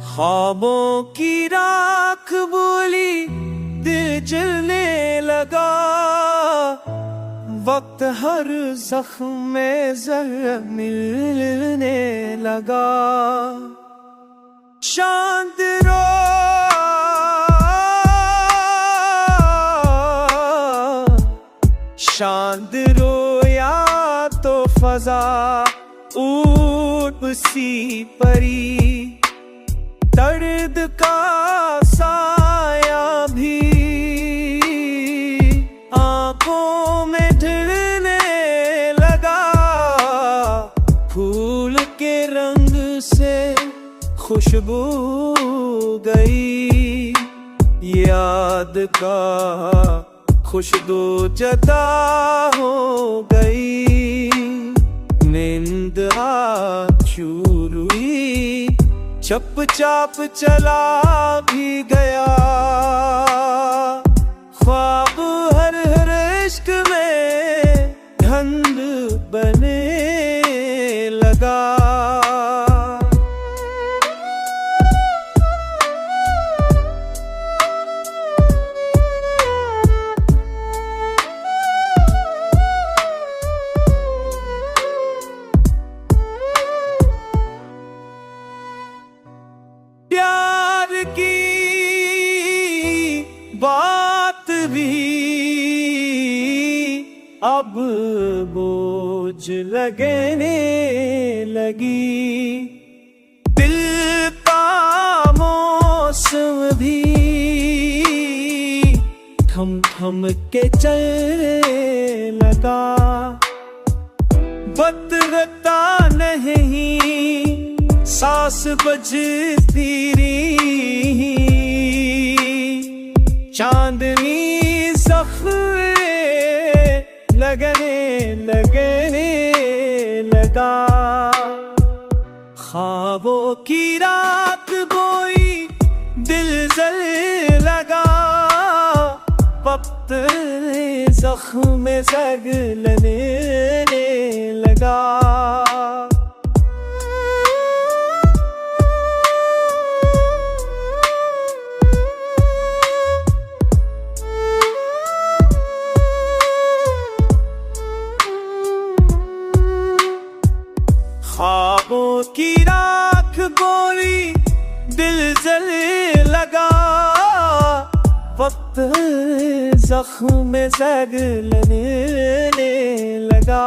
ख्वाबों की राख बोली, दिल जलने लगा। वक्त हर जख्म में जहर मिलने लगा। चांद रोया तो फजा ऊट सी परी। दर्द का साया भी आंखों में ढलने लगा। फूल के रंग से खुशबू गई। याद का खुशबू जता हो गई। नींद चूर हुई, चुपचाप चला भी गया। ख्वाब हर हर इश्क में धंध बने लगा। प्यार की बात भी अब बोझ लगने लगी। दिल का मौसम भी थम थम के चलने लगा। बदलता नहीं सांस बजती रही। चांदनी सफरे लगने लगा। ख्वाबों की रात बोई, दिल जल लगा। वक्त जख्म में जगलने लगा। ख्वाबों की राख बोली, दिल जलने लगा। वक्त जख्म में जगलने लगा।